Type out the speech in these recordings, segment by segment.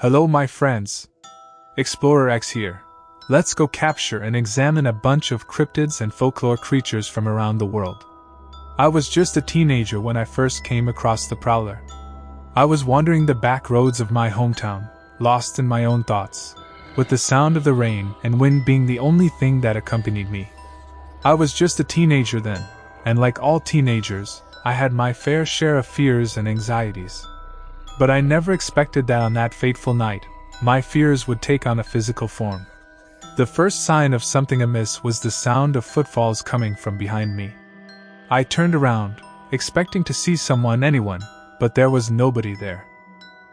Hello my friends. Explorer X here. Let's go capture and examine a bunch of cryptids and folklore creatures from around the world. I was just a teenager when I first came across the Prowler. I was wandering the back roads of my hometown, lost in my own thoughts, with the sound of the rain and wind being the only thing that accompanied me. I was just a teenager then, and like all teenagers, I had my fair share of fears and anxieties. But I never expected that on that fateful night, my fears would take on a physical form. The first sign of something amiss was the sound of footfalls coming from behind me. I turned around, expecting to see anyone, but there was nobody there.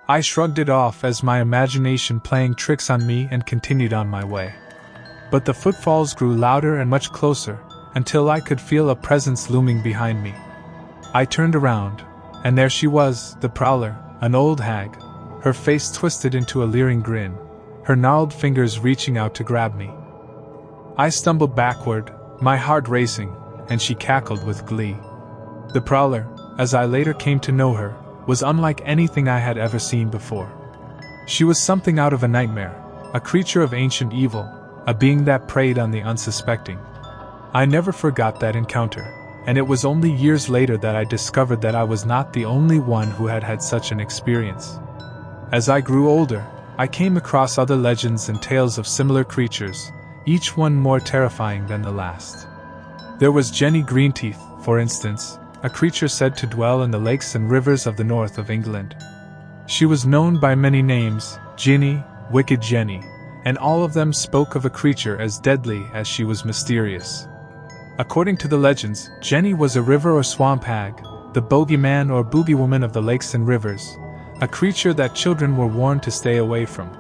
I shrugged it off as my imagination playing tricks on me and continued on my way. But the footfalls grew louder and much closer, until I could feel a presence looming behind me. I turned around, and there she was, the Prowler, an old hag, her face twisted into a leering grin, her gnarled fingers reaching out to grab me. I stumbled backward, my heart racing, and she cackled with glee. The Prowler, as I later came to know her, was unlike anything I had ever seen before. She was something out of a nightmare, a creature of ancient evil, a being that preyed on the unsuspecting. I never forgot that encounter, and it was only years later that I discovered that I was not the only one who had had such an experience. As I grew older, I came across other legends and tales of similar creatures, each one more terrifying than the last. There was Jenny Greenteeth, for instance, a creature said to dwell in the lakes and rivers of the north of England. She was known by many names, Ginny, Wicked Jenny, and all of them spoke of a creature as deadly as she was mysterious. According to the legends, Jenny was a river or swamp hag, the bogeyman or boogie woman of the lakes and rivers, a creature that children were warned to stay away from.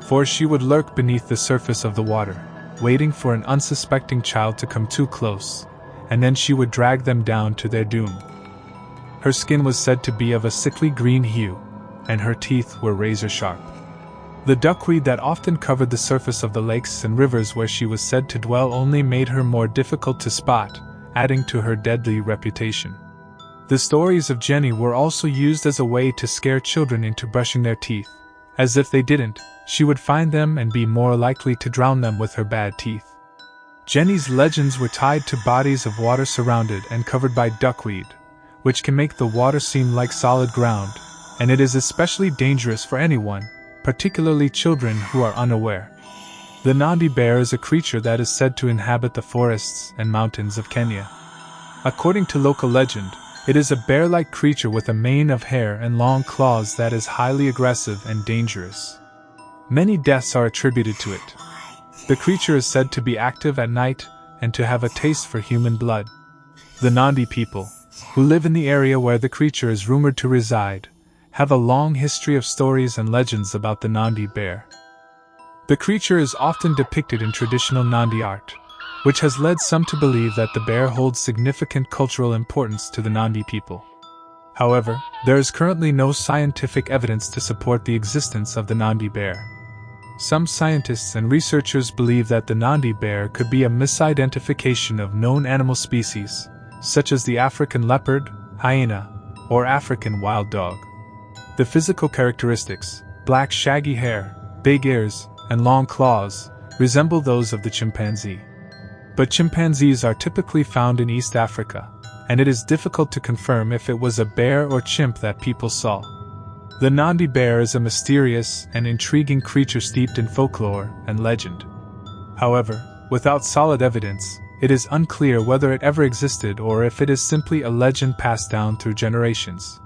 For she would lurk beneath the surface of the water, waiting for an unsuspecting child to come too close, and then she would drag them down to their doom. Her skin was said to be of a sickly green hue, and her teeth were razor sharp. The duckweed that often covered the surface of the lakes and rivers where she was said to dwell only made her more difficult to spot, adding to her deadly reputation. The stories of Jenny were also used as a way to scare children into brushing their teeth, as if they didn't, she would find them and be more likely to drown them with her bad teeth. Jenny's legends were tied to bodies of water surrounded and covered by duckweed, which can make the water seem like solid ground, and it is especially dangerous for anyone, particularly children who are unaware. The Nandi bear is a creature that is said to inhabit the forests and mountains of Kenya. According to local legend, it is a bear-like creature with a mane of hair and long claws that is highly aggressive and dangerous. Many deaths are attributed to it. The creature is said to be active at night and to have a taste for human blood. The Nandi people, who live in the area where the creature is rumored to reside, have a long history of stories and legends about the Nandi bear. The creature is often depicted in traditional Nandi art, which has led some to believe that the bear holds significant cultural importance to the Nandi people. However, there is currently no scientific evidence to support the existence of the Nandi bear. Some scientists and researchers believe that the Nandi bear could be a misidentification of known animal species, such as the African leopard, hyena, or African wild dog. The physical characteristics, black shaggy hair, big ears, and long claws, resemble those of the chimpanzee. But chimpanzees are typically found in East Africa, and it is difficult to confirm if it was a bear or chimp that people saw. The Nandi bear is a mysterious and intriguing creature steeped in folklore and legend. However, without solid evidence, it is unclear whether it ever existed or if it is simply a legend passed down through generations.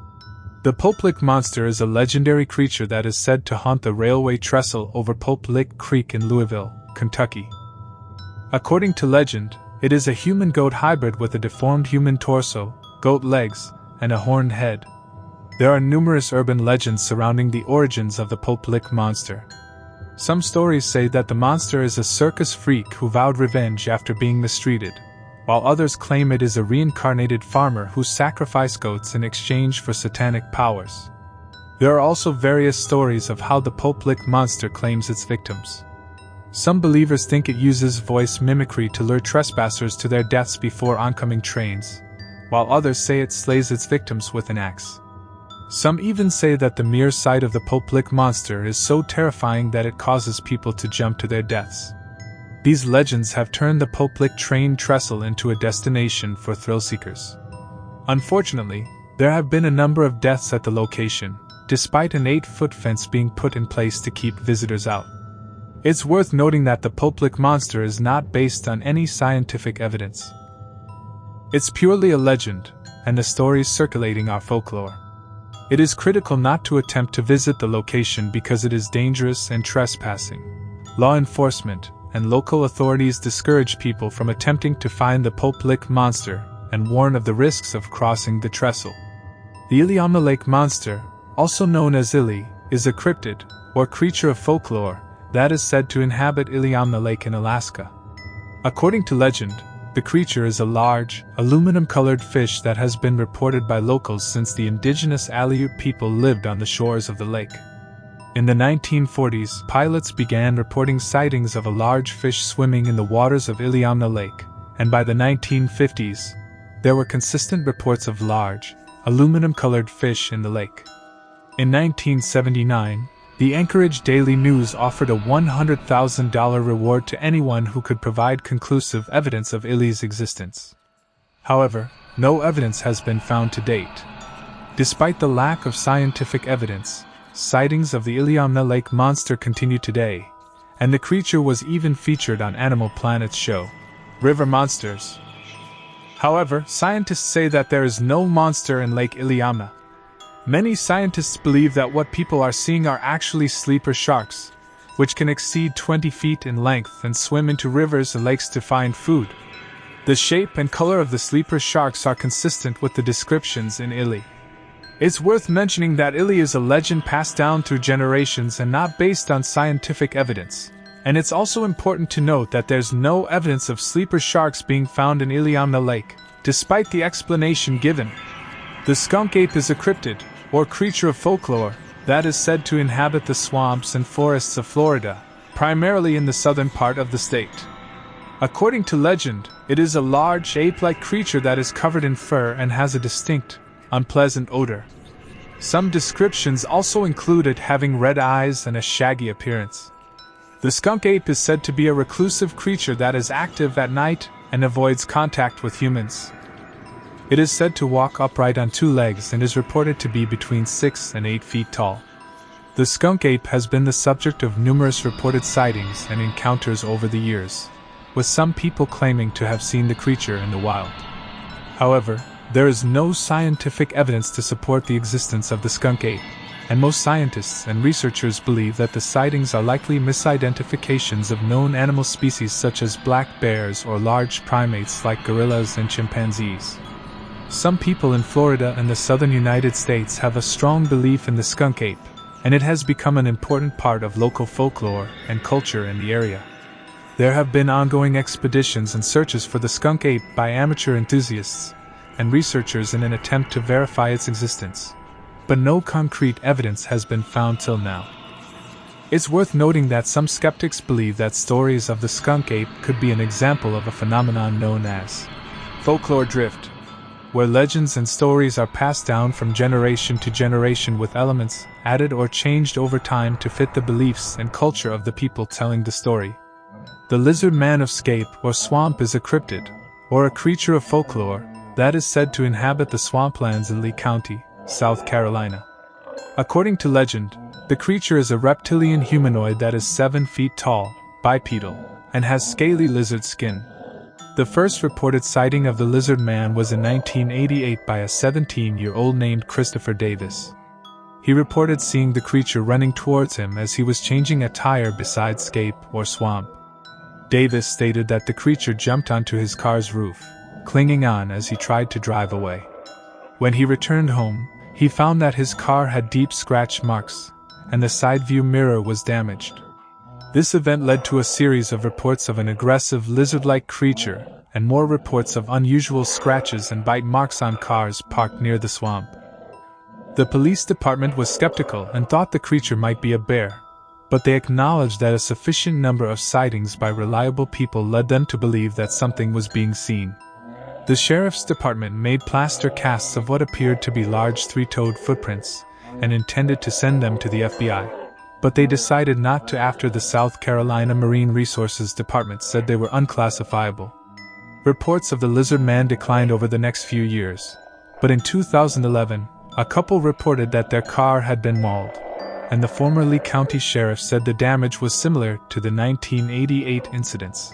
The Pulp Lick monster is a legendary creature that is said to haunt the railway trestle over Pulp Lick Creek in Louisville, Kentucky. According to legend, it is a human-goat hybrid with a deformed human torso, goat legs, and a horned head. There are numerous urban legends surrounding the origins of the Pulp Lick monster. Some stories say that the monster is a circus freak who vowed revenge after being mistreated, while others claim it is a reincarnated farmer who sacrificed goats in exchange for satanic powers. There are also various stories of how the Pulp Lick monster claims its victims. Some believers think it uses voice mimicry to lure trespassers to their deaths before oncoming trains, while others say it slays its victims with an axe. Some even say that the mere sight of the Poplick monster is so terrifying that it causes people to jump to their deaths. These legends have turned the Poplick train trestle into a destination for thrill seekers. Unfortunately, there have been a number of deaths at the location, despite an 8-foot fence being put in place to keep visitors out. It's worth noting that the Poplick monster is not based on any scientific evidence. It's purely a legend, and the stories circulating are folklore. It is critical not to attempt to visit the location because it is dangerous and trespassing. Law enforcement and local authorities discourage people from attempting to find the Poplick monster and warn of the risks of crossing the trestle. The Iliamna Lake monster, also known as Ili, is a cryptid, or creature of folklore, that is said to inhabit Iliamna Lake in Alaska. According to legend, the creature is a large, aluminum-colored fish that has been reported by locals since the indigenous Aleut people lived on the shores of the lake. In the 1940s, pilots began reporting sightings of a large fish swimming in the waters of Iliamna Lake, and by the 1950s, there were consistent reports of large, aluminum-colored fish in the lake. In 1979, the Anchorage Daily News offered a $100,000 reward to anyone who could provide conclusive evidence of Ili's existence. However, no evidence has been found to date. Despite the lack of scientific evidence, sightings of the Iliamna Lake monster continue today, and the creature was even featured on Animal Planet's show, River Monsters. However, scientists say that there is no monster in Lake Iliamna. Many scientists believe that what people are seeing are actually sleeper sharks, which can exceed 20 feet in length and swim into rivers and lakes to find food. The shape and color of the sleeper sharks are consistent with the descriptions in Ili. It's worth mentioning that Ili is a legend passed down through generations and not based on scientific evidence, and it's also important to note that there's no evidence of sleeper sharks being found in Iliamna Lake, despite the explanation given. The skunk ape is a cryptid, or creature of folklore, that is said to inhabit the swamps and forests of Florida, primarily in the southern part of the state. According to legend, it is a large ape-like creature that is covered in fur and has a distinct, unpleasant odor. Some descriptions also include it having red eyes and a shaggy appearance. The skunk ape is said to be a reclusive creature that is active at night and avoids contact with humans. It is said to walk upright on 2 legs and is reported to be between 6 and 8 feet tall. The skunk ape has been the subject of numerous reported sightings and encounters over the years, with some people claiming to have seen the creature in the wild. However, there is no scientific evidence to support the existence of the skunk ape, and most scientists and researchers believe that the sightings are likely misidentifications of known animal species such as black bears or large primates like gorillas and chimpanzees. Some people in Florida and the southern United States have a strong belief in the skunk ape, and it has become an important part of local folklore and culture in the area. There have been ongoing expeditions and searches for the skunk ape by amateur enthusiasts and researchers in an attempt to verify its existence, but no concrete evidence has been found till now. It's worth noting that some skeptics believe that stories of the skunk ape could be an example of a phenomenon known as folklore drift, where legends and stories are passed down from generation to generation with elements added or changed over time to fit the beliefs and culture of the people telling the story. The lizard man of scape or swamp is a cryptid, or a creature of folklore, that is said to inhabit the swamplands in Lee County, South Carolina. According to legend, the creature is a reptilian humanoid that is 7 feet tall, bipedal, and has scaly lizard skin. The first reported sighting of the lizard man was in 1988 by a 17-year-old named Christopher Davis. He reported seeing the creature running towards him as he was changing a tire beside scape or swamp. Davis stated that the creature jumped onto his car's roof, clinging on as he tried to drive away. When he returned home, he found that his car had deep scratch marks, and the side view mirror was damaged. This event led to a series of reports of an aggressive lizard-like creature, and more reports of unusual scratches and bite marks on cars parked near the swamp. The police department was skeptical and thought the creature might be a bear, but they acknowledged that a sufficient number of sightings by reliable people led them to believe that something was being seen. The sheriff's department made plaster casts of what appeared to be large three-toed footprints and intended to send them to the FBI, but they decided not to after the South Carolina Marine Resources Department said they were unclassifiable. Reports of the lizard man declined over the next few years, but in 2011, a couple reported that their car had been mauled, and the former Lee County sheriff said the damage was similar to the 1988 incidents.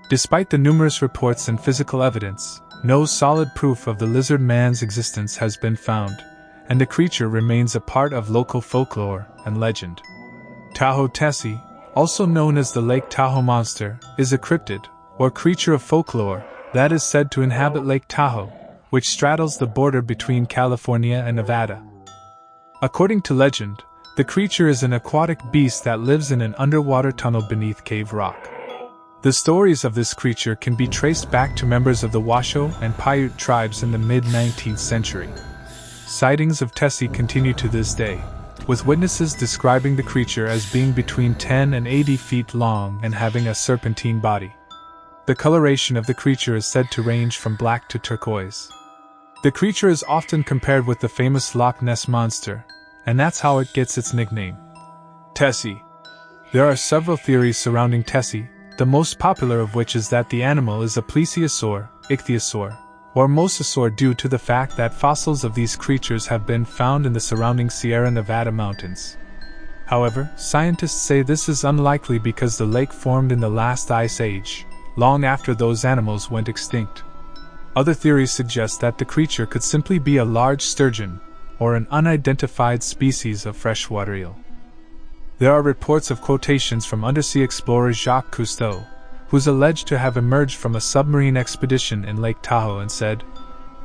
Despite the numerous reports and physical evidence, no solid proof of the lizard man's existence has been found, and the creature remains a part of local folklore and legend. Tahoe tessie, also known as the Lake Tahoe monster, is a cryptid, or creature of folklore, that is said to inhabit Lake Tahoe, which straddles the border between California and Nevada. According to legend, the creature is an aquatic beast that lives in an underwater tunnel beneath cave rock. The stories of this creature can be traced back to members of the Washoe and Paiute tribes in the mid-19th century. Sightings of tessie continue to this day, with witnesses describing the creature as being between 10 and 80 feet long and having a serpentine body. The coloration of the creature is said to range from black to turquoise. The creature is often compared with the famous Loch Ness monster, and that's how it gets its nickname, tessie. There are several theories surrounding tessie, the most popular of which is that the animal is a plesiosaur, ichthyosaur, or mosasaur due to the fact that fossils of these creatures have been found in the surrounding Sierra Nevada mountains. However, scientists say this is unlikely because the lake formed in the last ice age, long after those animals went extinct. Other theories suggest that the creature could simply be a large sturgeon, or an unidentified species of freshwater eel. There are reports of quotations from undersea explorer Jacques Cousteau, who's alleged to have emerged from a submarine expedition in Lake Tahoe and said,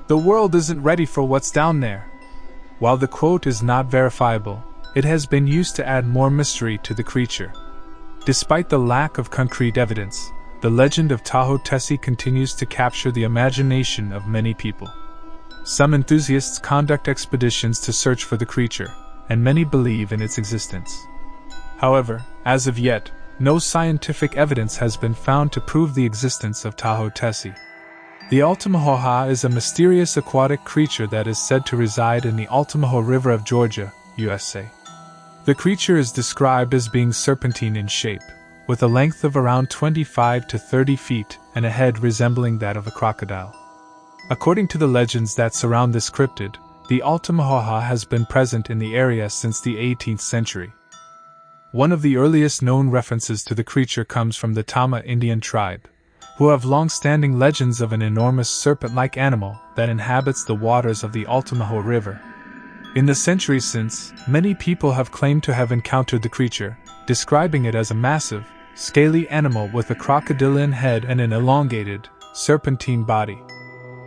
"The world isn't ready for what's down there." While the quote is not verifiable, it has been used to add more mystery to the creature. Despite the lack of concrete evidence, the legend of Tahoe tessie continues to capture the imagination of many people. Some enthusiasts conduct expeditions to search for the creature, and many believe in its existence. However, as of yet, no scientific evidence has been found to prove the existence of Tahoe tessie. The altamaha is a mysterious aquatic creature that is said to reside in the Altamaha River of Georgia, USA. The creature is described as being serpentine in shape, with a length of around 25 to 30 feet and a head resembling that of a crocodile. According to the legends that surround this cryptid, the altamaha has been present in the area since the 18th century. One of the earliest known references to the creature comes from the Tama Indian tribe, who have long-standing legends of an enormous serpent-like animal that inhabits the waters of the Altamaha River. In the centuries since, many people have claimed to have encountered the creature, describing it as a massive, scaly animal with a crocodilian head and an elongated, serpentine body.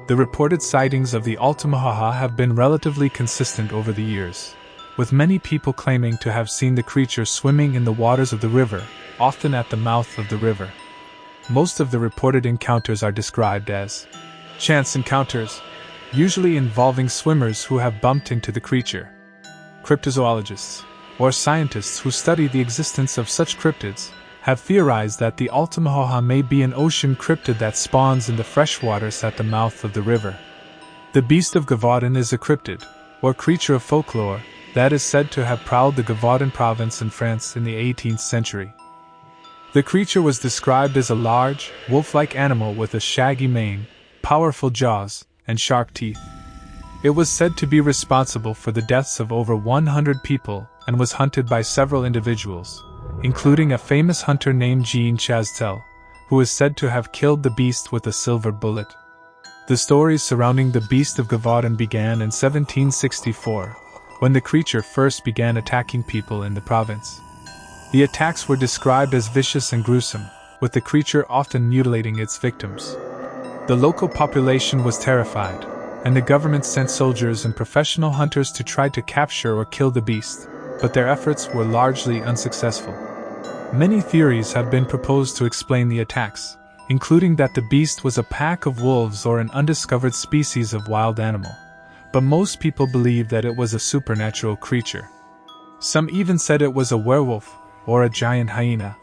The reported sightings of the altamaha have been relatively consistent over the years, with many people claiming to have seen the creature swimming in the waters of the river, often at the mouth of the river. Most of the reported encounters are described as chance encounters, usually involving swimmers who have bumped into the creature. Cryptozoologists, or scientists who study the existence of such cryptids, have theorized that the altamaha may be an ocean cryptid that spawns in the freshwaters at the mouth of the river. The beast of Gevaudan is a cryptid, or creature of folklore, that is said to have prowled the Gevaudan province in France in the 18th century. The creature was described as a large, wolf-like animal with a shaggy mane, powerful jaws, and sharp teeth. It was said to be responsible for the deaths of over 100 people and was hunted by several individuals, including a famous hunter named Jean Chastel, who is said to have killed the beast with a silver bullet. The stories surrounding the beast of Gevaudan began in 1764, when the creature first began attacking people in the province. The attacks were described as vicious and gruesome, with the creature often mutilating its victims. The local population was terrified, and the government sent soldiers and professional hunters to try to capture or kill the beast, but their efforts were largely unsuccessful. Many theories have been proposed to explain the attacks, including that the beast was a pack of wolves or an undiscovered species of wild animal, but most people believe that it was a supernatural creature. Some even said it was a werewolf or a giant hyena.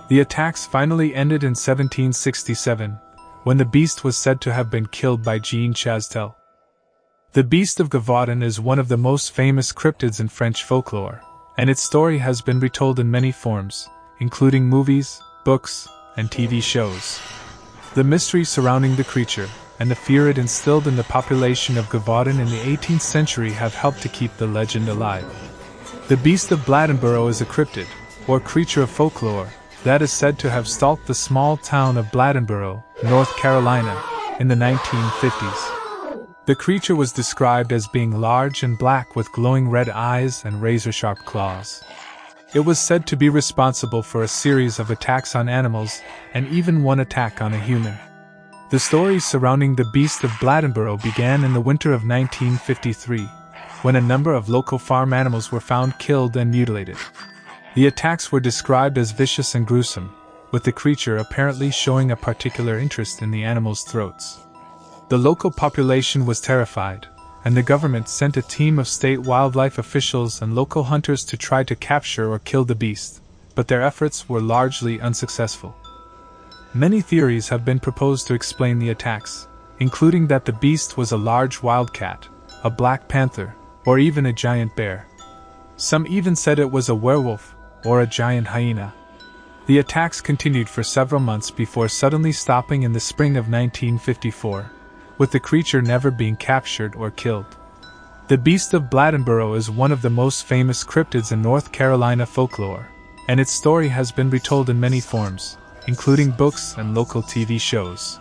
The attacks finally ended in 1767, when the beast was said to have been killed by Jean Chastel. The beast of Gevaudan is one of the most famous cryptids in French folklore, and its story has been retold in many forms, including movies, books, and TV shows. The mystery surrounding the creature, and the fear it instilled in the population of Gevaudan in the 18th century have helped to keep the legend alive. The beast of Bladenboro is a cryptid, or creature of folklore, that is said to have stalked the small town of Bladenboro, North Carolina, in the 1950s. The creature was described as being large and black with glowing red eyes and razor-sharp claws. It was said to be responsible for a series of attacks on animals, and even one attack on a human. The stories surrounding the beast of Bladenboro began in the winter of 1953, when a number of local farm animals were found killed and mutilated. The attacks were described as vicious and gruesome, with the creature apparently showing a particular interest in the animals' throats. The local population was terrified, and the government sent a team of state wildlife officials and local hunters to try to capture or kill the beast, but their efforts were largely unsuccessful. Many theories have been proposed to explain the attacks, including that the beast was a large wildcat, a black panther, or even a giant bear. Some even said it was a werewolf, or a giant hyena. The attacks continued for several months before suddenly stopping in the spring of 1954, with the creature never being captured or killed. The beast of Bladenboro is one of the most famous cryptids in North Carolina folklore, and its story has been retold in many forms, including books and local TV shows.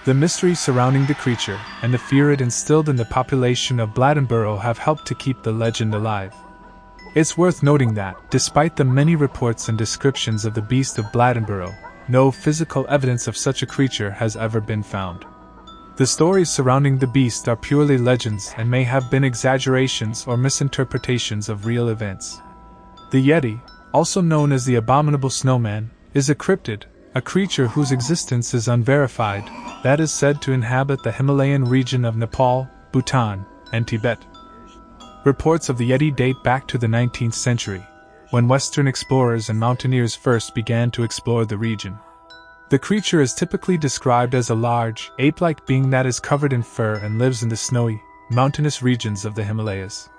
The mystery surrounding the creature and the fear it instilled in the population of Bladenboro have helped to keep the legend alive. It's worth noting that, despite the many reports and descriptions of the beast of Bladenboro, no physical evidence of such a creature has ever been found. The stories surrounding the beast are purely legends and may have been exaggerations or misinterpretations of real events. The Yeti, also known as the abominable snowman, is a cryptid, a creature whose existence is unverified, that is said to inhabit the Himalayan region of Nepal, Bhutan, and Tibet. Reports of the Yeti date back to the 19th century, when Western explorers and mountaineers first began to explore the region. The creature is typically described as a large, ape-like being that is covered in fur and lives in the snowy, mountainous regions of the Himalayas.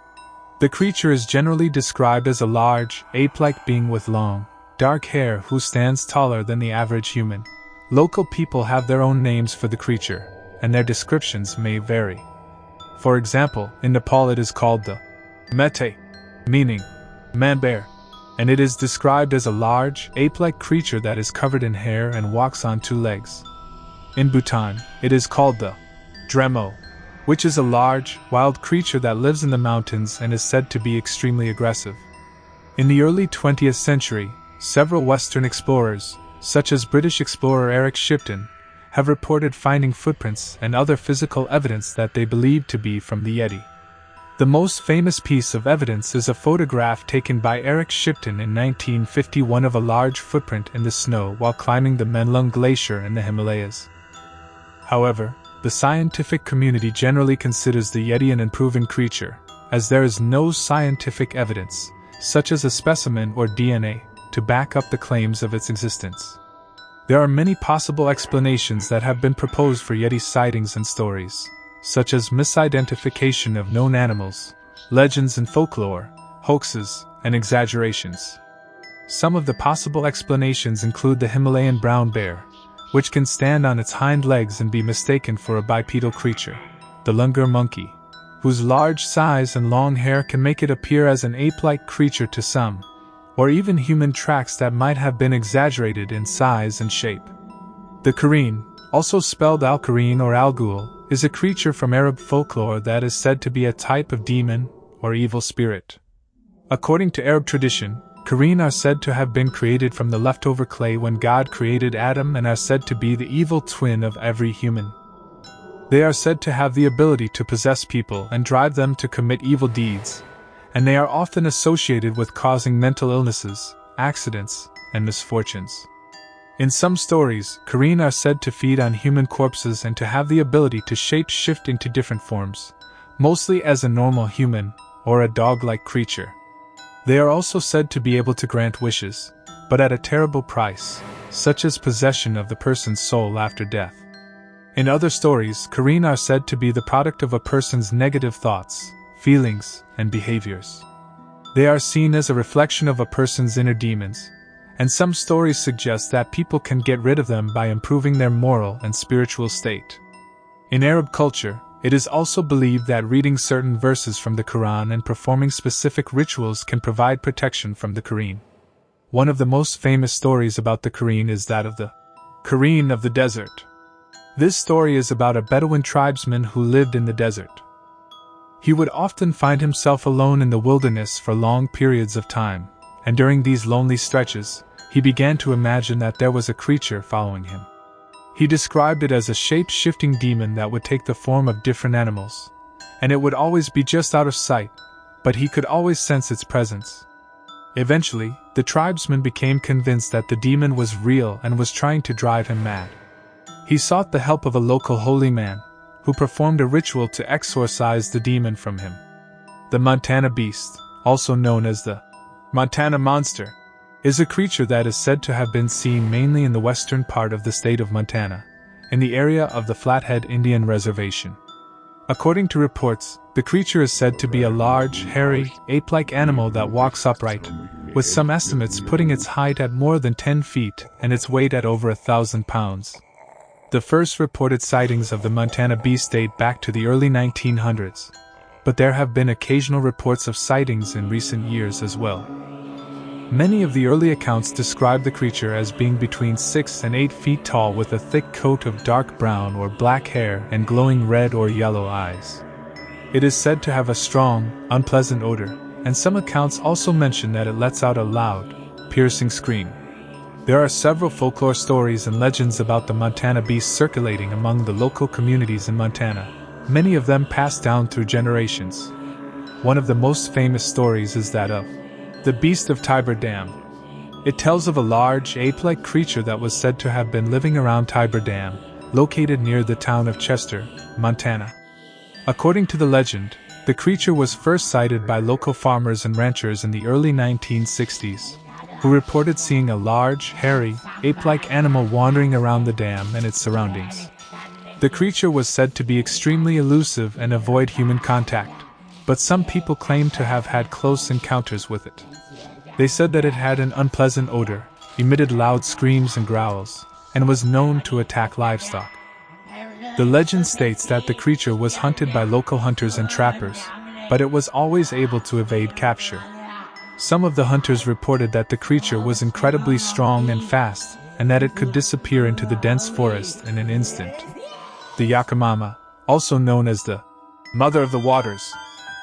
The creature is generally described as a large, ape-like being with long, dark hair who stands taller than the average human. Local people have their own names for the creature, and their descriptions may vary. For example, in Nepal it is called the Mete, meaning man-bear, and it is described as a large, ape-like creature that is covered in hair and walks on two legs. In Bhutan, it is called the Dremo, which is a large, wild creature that lives in the mountains and is said to be extremely aggressive. In the early 20th century, several Western explorers, such as British explorer Eric Shipton, have reported finding footprints and other physical evidence that they believe to be from the Yeti. The most famous piece of evidence is a photograph taken by Eric Shipton in 1951 of a large footprint in the snow while climbing the Menlung Glacier in the Himalayas. However, the scientific community generally considers the Yeti an unproven creature, as there is no scientific evidence, such as a specimen or DNA, to back up the claims of its existence. There are many possible explanations that have been proposed for Yeti sightings and stories, such as misidentification of known animals, legends and folklore, hoaxes, and exaggerations. Some of the possible explanations include the Himalayan brown bear, which can stand on its hind legs and be mistaken for a bipedal creature, the langur monkey, whose large size and long hair can make it appear as an ape-like creature to some, or even human tracks that might have been exaggerated in size and shape. The karine, also spelled al-karine or al-ghul, is a creature from Arab folklore that is said to be a type of demon or evil spirit. According to Arab tradition, karine are said to have been created from the leftover clay when God created Adam and are said to be the evil twin of every human. They are said to have the ability to possess people and drive them to commit evil deeds, and they are often associated with causing mental illnesses, accidents, and misfortunes. In some stories, karine are said to feed on human corpses and to have the ability to shape-shift into different forms, mostly as a normal human or a dog-like creature. They are also said to be able to grant wishes, but at a terrible price, such as possession of the person's soul after death. In other stories, karine are said to be the product of a person's negative thoughts, feelings, and behaviors. They are seen as a reflection of a person's inner demons, and some stories suggest that people can get rid of them by improving their moral and spiritual state. In Arab culture, it is also believed that reading certain verses from the Quran and performing specific rituals can provide protection from the karine. One of the most famous stories about the karine is that of the karine of the desert. This story is about a Bedouin tribesman who lived in the desert. He would often find himself alone in the wilderness for long periods of time, and during these lonely stretches, he began to imagine that there was a creature following him. He described it as a shape-shifting demon that would take the form of different animals, and it would always be just out of sight, but he could always sense its presence. Eventually, the tribesman became convinced that the demon was real and was trying to drive him mad. He sought the help of a local holy man, who performed a ritual to exorcise the demon from him. The Montana beast, also known as the Montana monster, is a creature that is said to have been seen mainly in the western part of the state of Montana, in the area of the Flathead Indian Reservation. According to reports, the creature is said to be a large, hairy, ape-like animal that walks upright, with some estimates putting its height at more than 10 feet and its weight at over 1,000 pounds. The first reported sightings of the Montana beast date back to the early 1900s, but there have been occasional reports of sightings in recent years as well. Many of the early accounts describe the creature as being between 6 and 8 feet tall with a thick coat of dark brown or black hair and glowing red or yellow eyes. It is said to have a strong, unpleasant odor, and some accounts also mention that it lets out a loud, piercing scream. There are several folklore stories and legends about the Montana beast circulating among the local communities in Montana, many of them passed down through generations. One of the most famous stories is that of the Beast of Tiber Dam. It tells of a large, ape-like creature that was said to have been living around Tiber Dam, located near the town of Chester, Montana. According to the legend, the creature was first sighted by local farmers and ranchers in the early 1960s, who reported seeing a large, hairy, ape-like animal wandering around the dam and its surroundings. The creature was said to be extremely elusive and avoid human contact, but some people claimed to have had close encounters with it. They said that it had an unpleasant odor, emitted loud screams and growls, and was known to attack livestock. The legend states that the creature was hunted by local hunters and trappers, but it was always able to evade capture. Some of the hunters reported that the creature was incredibly strong and fast, and that it could disappear into the dense forest in an instant. The Yakamama, also known as the Mother of the Waters,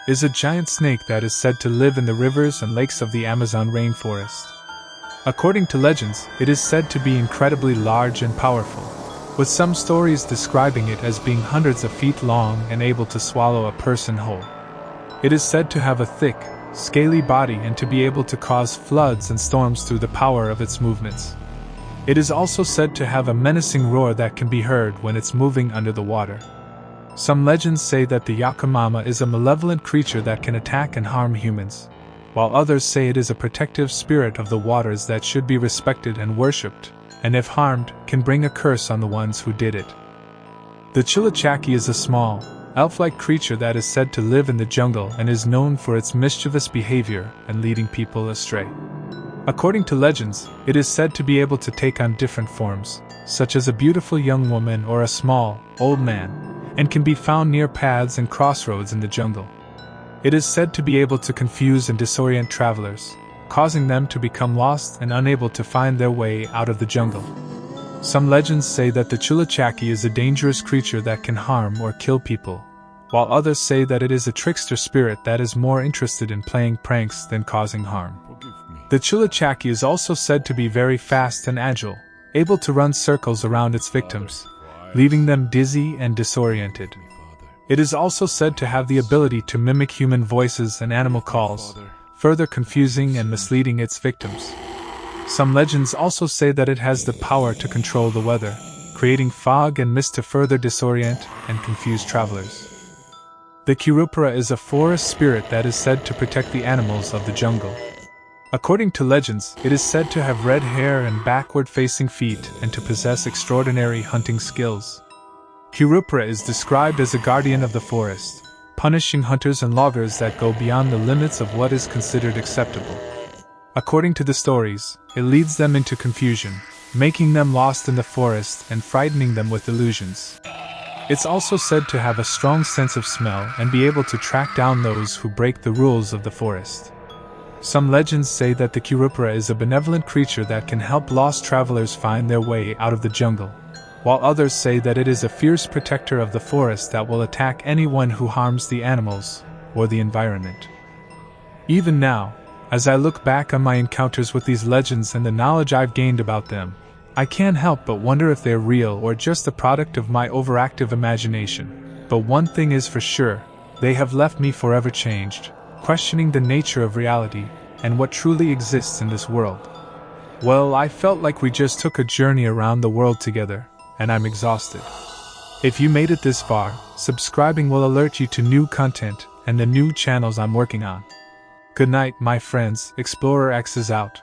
is a giant snake that is said to live in the rivers and lakes of the Amazon rainforest. According to legends, it is said to be incredibly large and powerful, with some stories describing it as being hundreds of feet long and able to swallow a person whole. It is said to have a thick, scaly body and to be able to cause floods and storms through the power of its movements. It is also said to have a menacing roar that can be heard when it's moving under the water. Some legends say that the Yakamama is a malevolent creature that can attack and harm humans, while others say it is a protective spirit of the waters that should be respected and worshipped, and if harmed, can bring a curse on the ones who did it. The Chullachaqui is a small, elf-like creature that is said to live in the jungle and is known for its mischievous behavior and leading people astray. According to legends, it is said to be able to take on different forms, such as a beautiful young woman or a small, old man, and can be found near paths and crossroads in the jungle. It is said to be able to confuse and disorient travelers, causing them to become lost and unable to find their way out of the jungle. Some legends say that the Chullachaqui is a dangerous creature that can harm or kill people, while others say that it is a trickster spirit that is more interested in playing pranks than causing harm. The Chullachaqui is also said to be very fast and agile, able to run circles around its victims, leaving them dizzy and disoriented. It is also said to have the ability to mimic human voices and animal calls, further confusing and misleading its victims. Some legends also say that it has the power to control the weather, creating fog and mist to further disorient and confuse travelers. The Kirupara is a forest spirit that is said to protect the animals of the jungle. According to legends, it is said to have red hair and backward-facing feet and to possess extraordinary hunting skills. Curupra is described as a guardian of the forest, punishing hunters and loggers that go beyond the limits of what is considered acceptable. According to the stories, it leads them into confusion, making them lost in the forest and frightening them with illusions. It's also said to have a strong sense of smell and be able to track down those who break the rules of the forest. Some legends say that the Curupra is a benevolent creature that can help lost travelers find their way out of the jungle, while others say that it is a fierce protector of the forest that will attack anyone who harms the animals or the environment. Even now, as I look back on my encounters with these legends and the knowledge I've gained about them, I can't help but wonder if they're real or just the product of my overactive imagination. But one thing is for sure, they have left me forever changed, questioning the nature of reality and what truly exists in this world. Well, I felt like we just took a journey around the world together, and I'm exhausted. If you made it this far, subscribing will alert you to new content and the new channels I'm working on. Good night, my friends. Explorer X is out.